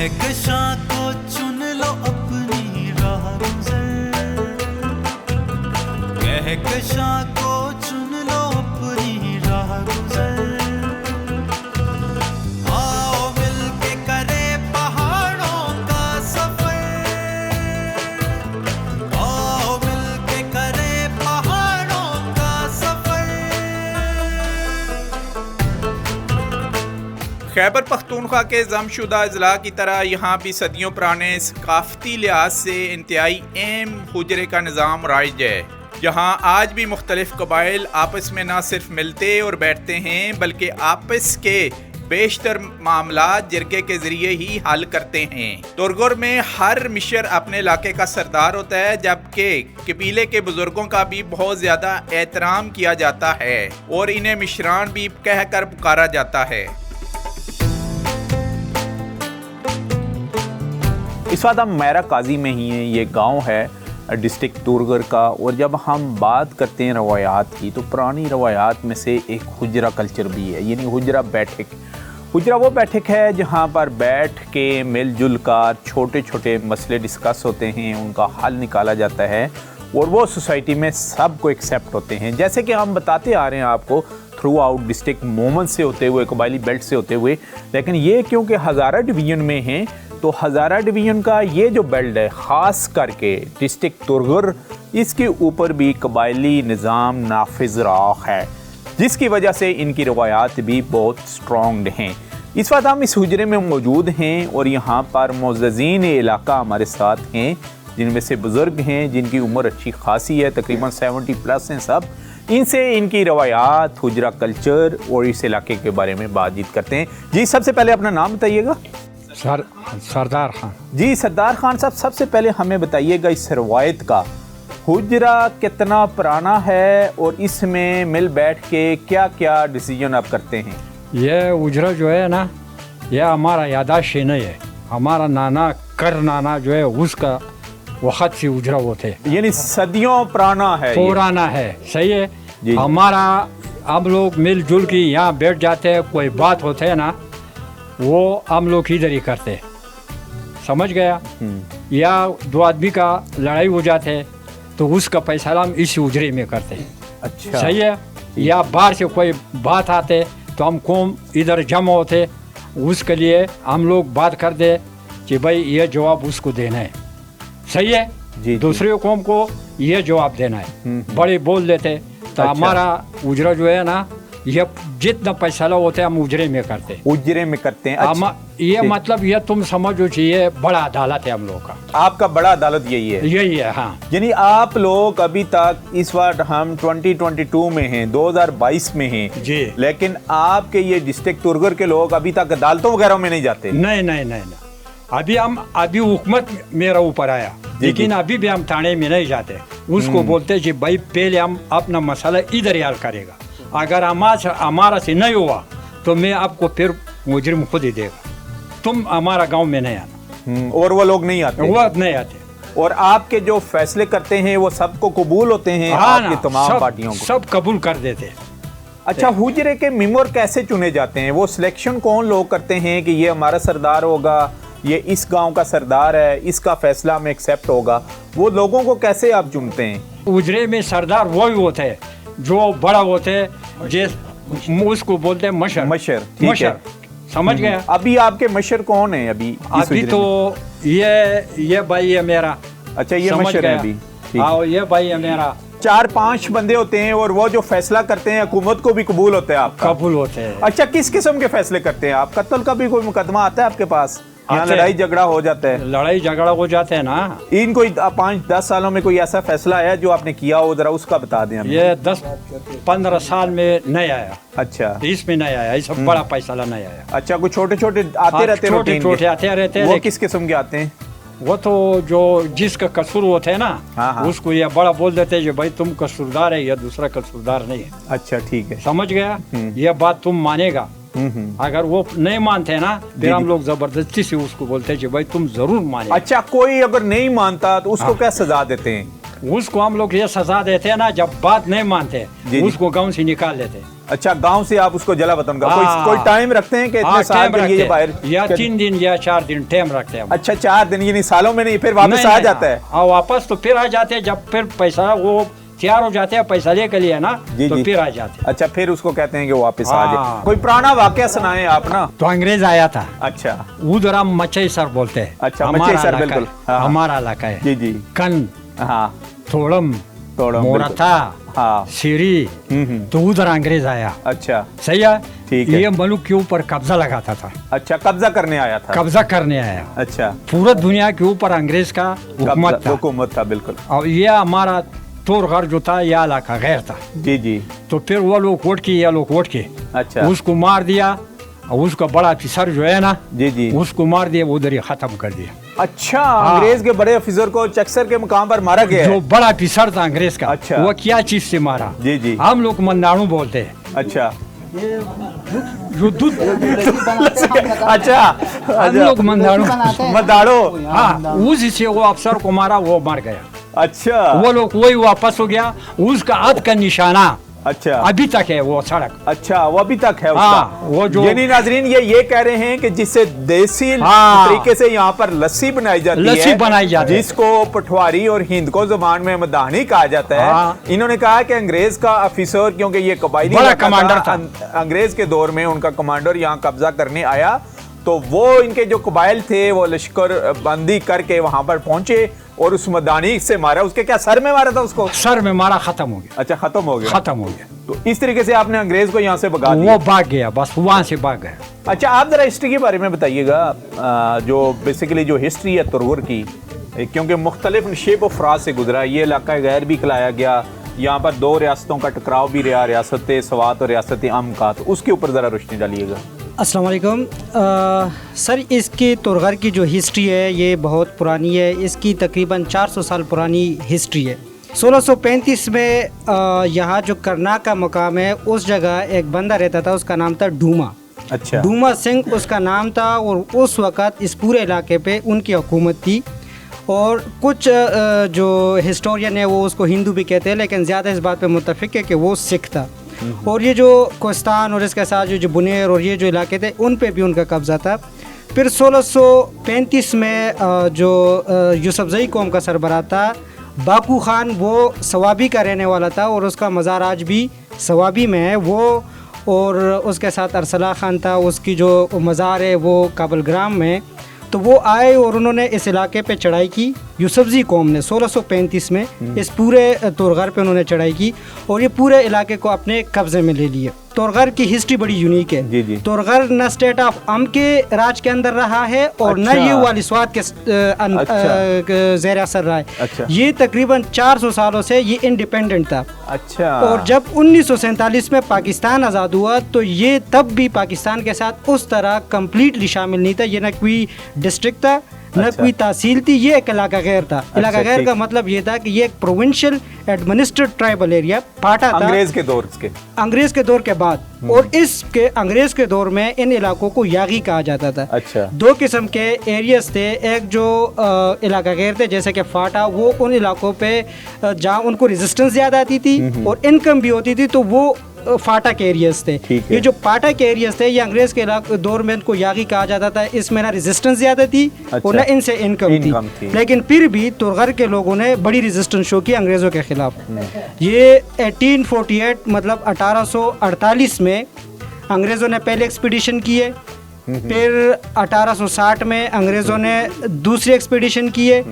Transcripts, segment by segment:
कहकशां को चुन लो अपनी राह गुज़र, कहकशां को चुन लो अपनी राह गुज़र। आओ मिलके करे पहाड़ों का सफर, आओ मिलके करे पहाड़ों का सफर। खैबर पख्तूनख्वा के ज़मशुदा अजला की तरह यहाँ भी सदियों पुराने सकाफ़ती लिहाज से इंतहाई अहम हुजरे का निज़ाम राइज है। यहाँ आज भी मुख्तलिफ कबाइल आपस में ना सिर्फ मिलते और बैठते हैं बल्कि आपस के बेशतर मामलात जिरगे के ज़रिए ही हल करते हैं। तुरगुर में हर मिशर अपने इलाके का सरदार होता है, जबकि कबीले के बुजुर्गों का भी बहुत ज़्यादा एहतराम किया जाता है और इन्हें मिशरान भी कहकर पुकारा जाता है। इस वक्त हम मैरा काजी में ही हैं। ये गांव है डिस्ट्रिक्ट तुरगर का। और जब हम बात करते हैं रवायात की तो पुरानी रवायात में से एक हुजरा कल्चर भी है, यानी हुजरा बैठक। हुजरा वो बैठक है जहाँ पर बैठ के मिलजुल कर छोटे छोटे मसले डिस्कस होते हैं, उनका हल निकाला जाता है और वो सोसाइटी में सबको एक्सेप्ट होते हैं। जैसे कि हम बताते आ रहे हैं आपको थ्रू आउट डिस्ट्रिक्ट मोमन से होते हुए, कबायली बेल्ट से होते हुए, लेकिन ये क्योंकि हज़ारा डिवीज़न में हैं तो हज़ारा डिवीज़न का ये जो बेल्ट है ख़ास करके डिस्ट्रिक्ट तुरगर, इसके ऊपर भी कबायली निज़ाम नाफिज रहा है, जिसकी वजह से इनकी रवायात भी बहुत स्ट्रॉन्ग हैं। इस वक्त हम इस हुजरे में मौजूद हैं और यहाँ पर मुअज़्ज़ज़ीन इलाका हमारे साथ हैं, जिनमें से बुज़ुर्ग हैं जिनकी उम्र अच्छी खासी है, तकरीबन 70+ हैं सब। इनसे इनकी रवायात, हुजरा कल्चर और इस इलाके के बारे में बातचीत करते हैं। जी, सबसे पहले अपना नाम बताइएगा। सरदार खान। जी सरदार खान साहब, सबसे पहले हमें बताइएगा इस रवायत का हुजरा कितना पुराना है और इसमें मिल बैठ के क्या क्या डिसीजन आप करते हैं? ये हुजरा जो है ना, यह हमारा यादाश्त नहीं है। हमारा नाना कर नाना जो है उसका वक़्त से हुजरा वो थे, यानी सदियों पुराना है। पुराना है, सही है जी। हमारा हम लोग मिलजुल के यहाँ बैठ जाते हैं, कोई बात होते है ना वो हम लोग इधर ही करते, समझ गया। या दो आदमी का लड़ाई हो जाते है तो उसका फैसला हम इस हुजरे में करते हैं। अच्छा, सही है। या बाहर से कोई बात आते तो हम कौम इधर जमा होते, उसके लिए हम लोग बात कर दे कि भाई ये जवाब उसको देना है, सही है जी। दूसरे कौम को ये जवाब देना है, बड़े बोल देते तो अच्छा। हमारा उजरा जो है ना, ये जितना फैसला होता है हम उजरे में करते हैं। उजरे में करते हैं। अच्छा, ये मतलब ये तुम समझो चाहिए बड़ा अदालत है हम लोग का। आपका बड़ा अदालत यही है? यही है, हाँ। यानी आप लोग अभी तक, इस वक्त हम 2022 में हैं, 2022 में हैं जी, लेकिन आपके ये डिस्ट्रिक्ट तुरगर के लोग अभी तक अदालतों वगैरह में नहीं जाते? नहीं नहीं नहीं नहीं। अभी हुकूमत मेरा ऊपर आया, लेकिन अभी भी हम थाने में नहीं जाते। उसको बोलते जी भाई पहले हम अपना मसला इधर ही हल करेगा, अगर हमारा से नहीं हुआ तो मैं आपको फिर मुजरिम खुद ही देगा, तुम हमारा गांव में नहीं आना। और वो लोग नहीं आते? वो नहीं आते। और आपके जो फैसले करते हैं वो सबको कबूल होते हैं? हाँ आपकी तमाम पार्टियों को सब कबूल कर देते। अच्छा, हुजरे के मेंबर कैसे चुने जाते हैं? वो सिलेक्शन कौन लोग करते हैं कि ये हमारा सरदार होगा, ये इस गांव का सरदार है, इसका फैसला में एक्सेप्ट होगा? वो लोगों को कैसे आप चुनते हैं? उजरे में सरदार वही होते हैं जो बड़ा होते हैं, जिस उसको बोलते हैं मशर। मशर, मशर, समझ गया। अभी आपके मशर कौन है अभी? अभी तो ये भाई है मेरा। अच्छा, ये मशर है अभी? हाँ, ये भाई है मेरा। 4-5 बंदे होते हैं और वो जो फैसला करते हैं हुकूमत को भी कबूल होता है आपका? कबूल होते हैं। अच्छा, किस किस्म के फैसले करते हैं आप? कत्ल का भी कोई मुकदमा आता है आपके पास? यहाँ लड़ाई झगड़ा हो जाता है? लड़ाई झगड़ा हो जाते हैं ना। इन कोई 5-10 सालों में कोई ऐसा फैसला आया जो आपने किया हो, जरा उसका बता दें हमें। ये 10-15 साल में नहीं आया। अच्छा, इसमें नहीं आया, ये सब बड़ा फैसला नहीं आया। अच्छा, कुछ छोटे छोटे आते रहते हैं? छोटे आते रहते हैं। वो किस किस्म के आते हैं? वो तो जो जिसका कसूर होता है ना, हाँ। उसको ये बड़ा बोल देते हैं भाई तुम कसूरदार है, या दूसरा कसूरदार नहीं है। अच्छा, ठीक है, समझ गया। ये बात तुम मानेगा। अगर वो नहीं मानते ना फिर हम लोग जबरदस्ती से उसको बोलते हैं भाई तुम जरूर माने। अच्छा, कोई अगर नहीं मानता तो उसको क्या सजा देते हैं? उसको हम लोग ये सजा देते हैं ना, जब बात नहीं मानते जी। उसको गांव से निकाल लेते। अच्छा, गांव से आप उसको जला वतन का हाँ। कोई टाइम रखते हैं कि इतने हाँ, साल टाइम के लिए रखते बाहर हैं। या 3 दिन या 4 दिन टाइम रखते हैं हम। अच्छा, 4 दिन, यानी सालों में नहीं, फिर वापस नहीं, आ नहीं, जाता है। हाँ, वापस तो फिर आ जाते हैं, जब फिर पैसा वो तैयार हो जाते हैं पैसा ले के लिए ना, जी, तो जी। फिर आ जाते हैं। अच्छा, फिर उसको कहते हैं कि वो वापस आ जाए। हाँ। कोई पुराना वाकया सुनाए आप ना। तो अंग्रेज आया था, अच्छा उधर हम मचई सर बोलते हैं। अच्छा, हमारा मचई सर, इलाका बिल्कुल। है, हाँ। हमारा इलाका है। जी जी। कन, हाँ, थोड़म, तोड़म, मोरथा, हाँ। सीरी, तो उधर अंग्रेज आया। अच्छा सही है। ठीक है। ये मुल्क के ऊपर कब्जा लगाता था, अच्छा, कब्जा करने आया था। कब्जा करने आया। अच्छा, पूरा दुनिया के ऊपर अंग्रेज का हुकूमत था। हुकूमत था, बिल्कुल। और ये हमारा तोरघर जो था, यह इलाका गैर था। जी जी। तो फिर वो लोग वोट किए, ये लोग वोट किए, अच्छा, उसको मार दिया। और उसका बड़ा अफसर जो है ना, जी जी। उसको मार दिया, वो उधर ही खत्म कर दिया। अच्छा, अंग्रेज के बड़े अफसर को चक्सर के मुकाम पर मारा गया जो है। बड़ा अफसर था अंग्रेज का, अच्छा। वो क्या चीज से मारा? जी जी। हम लोग मंदाणु बोलते हैं। अच्छा जो दूध अच्छा, हम लोग मंदाणु, मदाड़ो। हाँ, उसी वो अफसर को मारा, वो मर गया। अच्छा वो लोग वही वापस हो गया। उसका हाथ का निशाना अच्छा अभी तक है, वो सड़क। अच्छा, वो अभी तक है उसका। हाँ, वो जो यानी नाजरीन ये कह रहे हैं कि जिससे देसी हाँ। तरीके से यहाँ पर लस्सी बनाई जाती है, लस्सी बनाई जाती है, जिसको पटवारी और हिंदको जुबान में मदानी कहा जाता है। हाँ। इन्होंने कहा कि अंग्रेज का अफिसर, क्योंकि ये कबायली बड़ा इलाका कमांडर था। अंग्रेज के दौर में उनका कमांडर यहाँ कब्जा करने आया, तो वो इनके जो कबाइल थे वो लश्कर बंदी करके वहां पर पहुंचे और उस मदानी से मारा। उसके क्या सर में मारा था उसको? सर में मारा, खत्म हो गया। अच्छा, खत्म हो गया। खत्म हो गया। तो इस तरीके से आपने अंग्रेज को यहाँ से भगा दिया। वो भाग गया, बस वहां से भाग गया। अच्छा, आप जरा हिस्ट्री के बारे में बताइएगा, जो बेसिकली जो हिस्ट्री है तुरगुर की, क्योंकि मुख्तलिफ शेप ऑफ फराज से गुजरा। ये इलाका गैर भी खिलाया गया, यहाँ पर 2 रियासतों का टकराव भी रहा, रियासत सवात और रियासत अम का, तो उसके ऊपर ज़रा रोशनी डालिएगा। अस्सलाम वालेकुम। सर, इसकी तुरगुर की जो हिस्ट्री है ये बहुत पुरानी है। इसकी तकरीबन 400 साल पुरानी हिस्ट्री है। 1635 में यहाँ जो करनाक का मकाम है, उस जगह एक बंदा रहता था, उसका नाम था डूमा। अच्छा, डूमा सिंह उसका नाम था, और उस वक़्त इस पूरे इलाके पे उनकी हुकूमत थी। और कुछ जो हिस्टोरियन है वो उसको हिंदू भी कहते हैं, लेकिन ज़्यादा इस बात पे मुत्तफिक है कि वो सिख था। और ये जो कोस्तान और इसके साथ जो बुनेर और ये जो इलाके थे, उन पे भी उनका कब्ज़ा था। फिर 1635 में जो यूसुफजई कौम का सरबराह था बाकू खान, वो सवाबी का रहने वाला था और उसका मज़ार आज भी सवाबी में है वो। और उसके साथ अरसला खान था, उसकी जो मज़ार है वो काबलग्राम में। तो वो आए और उन्होंने इस इलाके पे चढ़ाई की। यूसुफजी कौम ने 1635 में इस पूरे तुरगुर पे उन्होंने चढ़ाई की और ये पूरे इलाके को अपने कब्जे में ले लिए। तुरगुर की हिस्ट्री बड़ी यूनिक है। जी जी। तुरगुर न स्टेट ऑफ अम के राज के अंदर रहा है और न अच्छा। ये वाली स्वाद के ज़ेर असर रहा है। अच्छा। ये तकरीबन 400 सालों से ये इंडिपेंडेंट था। अच्छा। और जब 1947 में पाकिस्तान आज़ाद हुआ तो ये तब भी पाकिस्तान के साथ उस तरह कम्प्लीटली शामिल नहीं था। ये न कोई डिस्ट्रिक्ट था, न अच्छा। कोई तहसील थी, ये एक इलाका गैर था। इलाका गैर ठीक। का मतलब ये था कि ये एक प्रोविंशियल एडमिनिस्ट्रेड ट्राइबल एरिया पाटा था अंग्रेज के दौर के, अंग्रेज के दौर के बाद। और इसके अंग्रेज के दौर में इन इलाकों को यागी कहा जाता था। अच्छा। 2 किस्म के एरियाज थे, एक जो इलाका गैर थे जैसे कि फाटा, वो उन इलाकों पे जहाँ उनको रेजिस्टेंस ज़्यादा आती थी और इनकम भी होती थी, तो वो फाटा के एरियाज थे। ठीक है। ये जो पाटा के एरियाज थे, ये अंग्रेज के दौर में इनको यागी कहा जाता था। इसमें ना रेजिस्टेंस ज़्यादा थी और ना इनसे इनकम थी। लेकिन फिर भी तुरगुर के लोगों ने बड़ी रेजिस्टेंस शो की अंग्रेज़ों के खिलाफ। ये 1848 मतलब 1848 में अंग्रेज़ों ने पहले एक्सपीडिशन किए। फिर 1860 में अंग्रेज़ों ने दूसरी एक्सपीडिशन किए।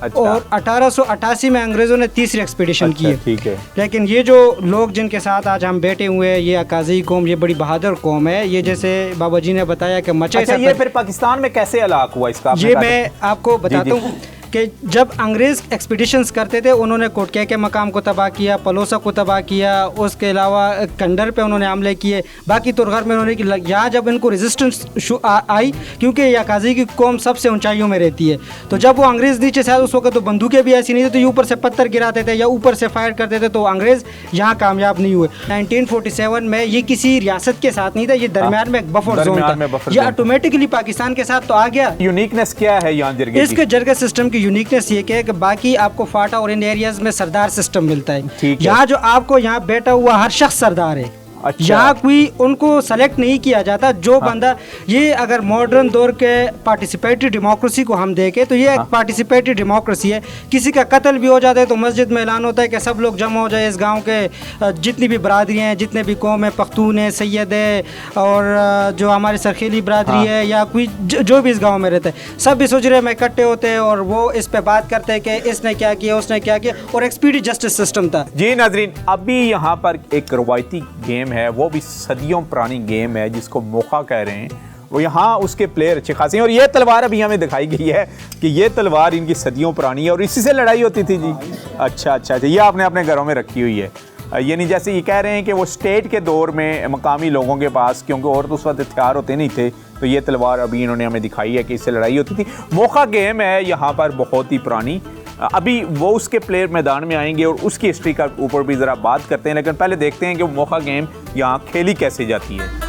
अच्छा। और 1888 में अंग्रेज़ों ने तीसरी एक्सपीडिशन अच्छा, की। ठीक है। लेकिन ये जो लोग जिनके साथ आज हम बैठे हुए हैं, ये अकाज़ी कौम, ये बड़ी बहादुर कौम है। ये जैसे बाबा जी ने बताया कि मचे। अच्छा, ये फिर पाकिस्तान में कैसे हलाक हुआ इसका? ये मैं आपको बताता जी। हूँ कि जब अंग्रेज़ एक्सपीडिशंस करते थे, उन्होंने कोटके के मकाम को तबाह किया, पलोसा को तबाह किया, उसके अलावा कंडर पे उन्होंने हमले किए। बाकी तुरगुर में उन्होंने यहाँ जब इनको रेजिस्टेंस आई, क्योंकि याकाजी की कौम सबसे ऊंचाइयों में रहती है, तो जब वो अंग्रेज़ नीचे से आए उस वक्त तो बंदूकें भी ऐसी नहीं थी, तो ये ऊपर से पत्थर गिराते थे या ऊपर से फायर करते थे, तो अंग्रेज़ यहाँ कामयाब नहीं हुए। 1947 में ये किसी रियासत के साथ नहीं था, ये दरमियान में एक बफर जोन था। ये ऑटोमेटिकली पाकिस्तान के साथ तो आ गया। यूनिकनेस क्या है यहाँ जरगे की? इसके जरगा सिस्टम की की यूनिकनेस ये क्या है कि बाकी आपको फाटा और इन एरियाज़ में सरदार सिस्टम मिलता है। ठीक है। यहाँ जो आपको यहाँ बैठा हुआ हर शख्स सरदार है। अच्छा। यहाँ कोई उनको सेलेक्ट नहीं किया जाता जो बंदा, ये अगर मॉडर्न दौर के पार्टिसिपेटरी डेमोक्रेसी को हम देखें तो ये एक पार्टिसिपेटरी डेमोक्रेसी है। किसी का कत्ल भी हो जाता है तो मस्जिद में ऐलान होता है कि सब लोग जमा हो जाए, इस गांव के जितनी भी बरादरी हैं, जितने भी कौम है, पख्तून है, सैयद है और जो हमारी सरखेली बरादरी है या कोई जो भी इस गाँव में रहता है, सब इस हुजरे में इकट्ठे होते हैं और वो इस पर बात करते हैं कि इसने क्या किया, उसने क्या किया, और एक स्पीडी जस्टिस सिस्टम था। जी नाजरीन, अभी यहाँ पर एक रवायती गेम है, वो भी सदियों पुरानी गेम है जिसको मोखा कह रहे हैं। वो यहाँ उसके प्लेयर अच्छे खासे हैं और ये तलवार अभी हमें दिखाई गई है कि ये तलवार इनकी सदियों पुरानी है और इसी से लड़ाई होती थी जी। अच्छा अच्छा अच्छा, ये आपने अपने घरों में रखी हुई है। यानी जैसे ये कह रहे हैं कि वो स्टेट के दौर में मकामी लोगों के पास, क्योंकि और तो उस वक्त हथियार होते नहीं थे, तो ये तलवार अभी इन्होंने हमें दिखाई है कि इससे लड़ाई होती थी। मोखा गेम है यहाँ पर बहुत ही पुरानी। अभी वो उसके प्लेयर मैदान में आएंगे और उसकी हिस्ट्री का ऊपर भी ज़रा बात करते हैं, लेकिन पहले देखते हैं कि वो मोखा गेम यहाँ खेली कैसे जाती है।